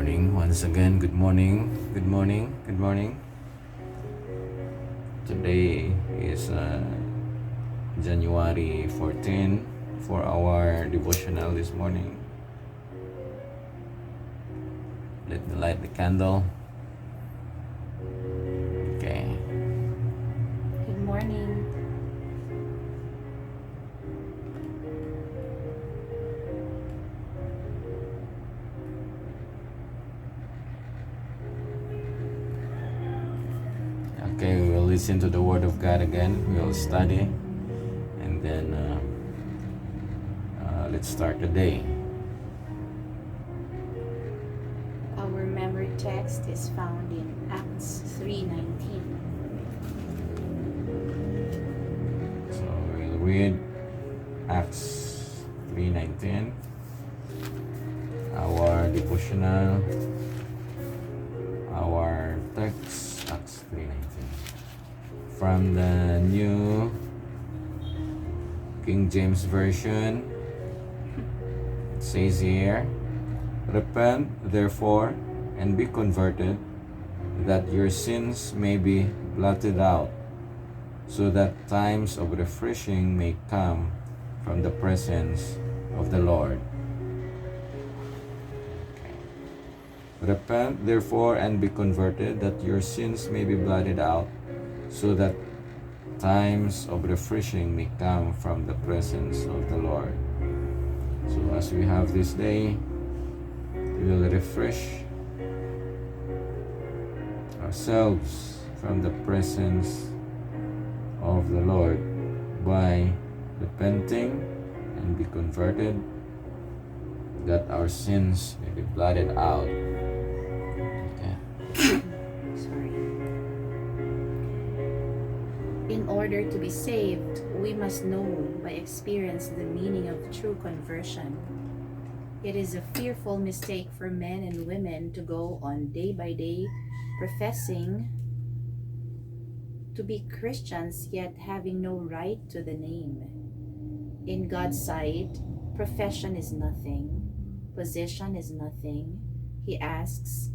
morning. Once again, good morning. Good morning. Good morning. Today is January 14 for our devotional this morning. Let me light the candle. Okay. Good morning. Okay, we will listen to the Word of God again. We will study, and then let's start the day. Our memory text is found in Acts 3:19. So we'll read Acts 3:19. Our devotional, our text, Acts 3:19. From the New King James Version, it says here, "Repent therefore and be converted, that your sins may be blotted out, so that times of refreshing may come from the presence of the Lord." Repent therefore and be converted, that your sins may be blotted out, so that times of refreshing may come from the presence of the Lord. So as we have this day, we will refresh ourselves from the presence of the Lord by repenting and be converted, that our sins may be blotted out. Sorry. In order to be saved, we must know by experience the meaning of true conversion. It is a fearful mistake for men and women to go on day by day professing to be Christians yet having no right to the name. In God's sight, profession is nothing, position is nothing. He asks,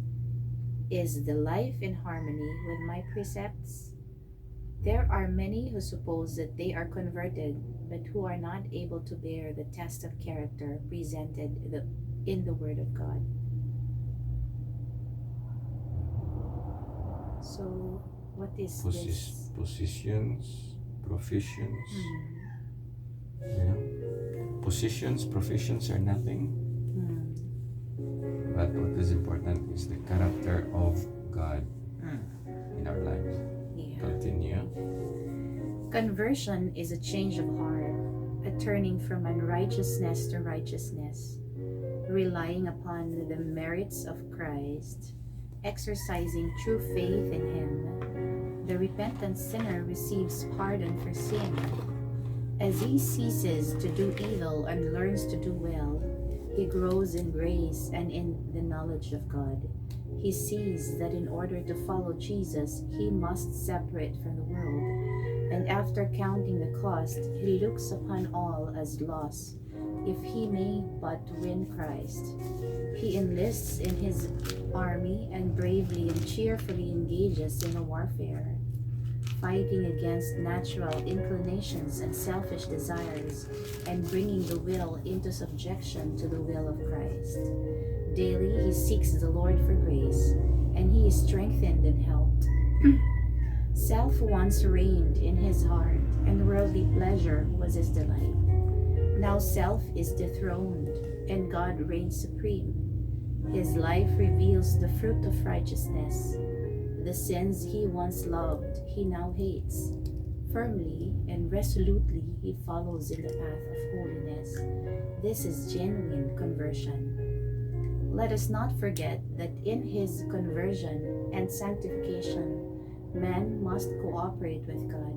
"Is the life in harmony with my precepts?" There are many who suppose that they are converted, but who are not able to bear the test of character presented in the Word of God. So, what is this? Positions, professions. Yeah. Positions, professions are nothing. But what is important is the character of God in our lives. Yeah. Continue. Conversion is a change of heart, a turning from unrighteousness to righteousness, relying upon the merits of Christ, exercising true faith in Him. The repentant sinner receives pardon for sin. As he ceases to do evil and learns to do well, he grows in grace and in the knowledge of God. He sees that in order to follow Jesus, he must separate from the world, and after counting the cost, he looks upon all as loss, if he may but win Christ. He enlists in his army and bravely and cheerfully engages in a warfare, fighting against natural inclinations and selfish desires, and bringing the will into subjection to the will of Christ. Daily he seeks the Lord for grace, and he is strengthened and helped. Self once reigned in his heart, and worldly pleasure was his delight. Now self is dethroned, and God reigns supreme. His life reveals the fruit of righteousness. The sins he once loved, he now hates. Firmly and resolutely he follows in the path of holiness. This is genuine conversion. Let us not forget that in his conversion and sanctification, man must cooperate with God.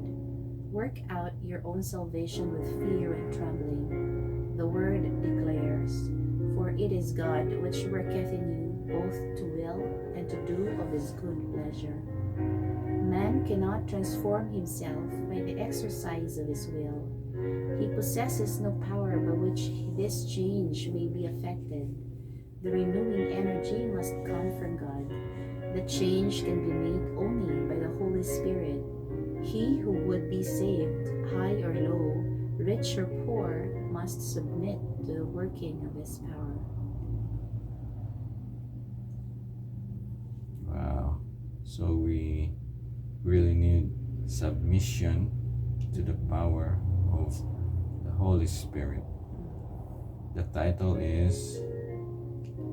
Work out your own salvation with fear and trembling. The word declares, "For it is God which worketh in you both to will and to do of his good pleasure." Man cannot transform himself by the exercise of his will. He possesses no power by which this change may be effected. The renewing energy must come from God. The change can be made only by the Holy Spirit. He who would be saved, high or low, rich or poor, must submit to the working of His power. Wow. So we really need submission to the power of the Holy Spirit. The title is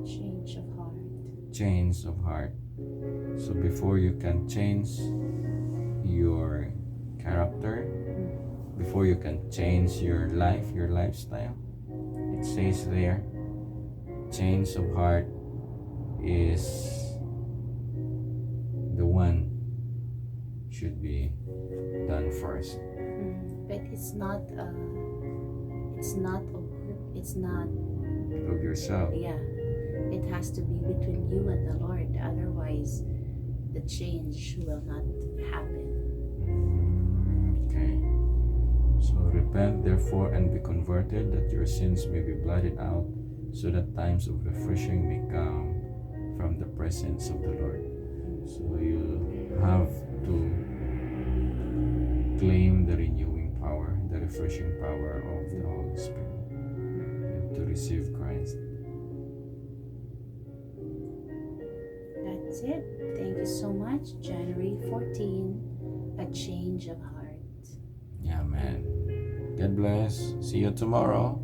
Change of heart. Change of Heart. So before you can change your character, before you can change your life, your lifestyle, it says there, change of heart is the one should be done first. But it's not Of yourself. yeah, it has to be between you and the Lord, otherwise the change will not happen. Okay. So repent therefore and be converted, that your sins may be blotted out, so that times of refreshing may come from the presence of the Lord. So you have to claim the renewing power, the refreshing power of the Holy Spirit. You have to receive Christ. That's it. Thank you so much. January 14, a change of heart. Yeah, man. God bless. See you tomorrow.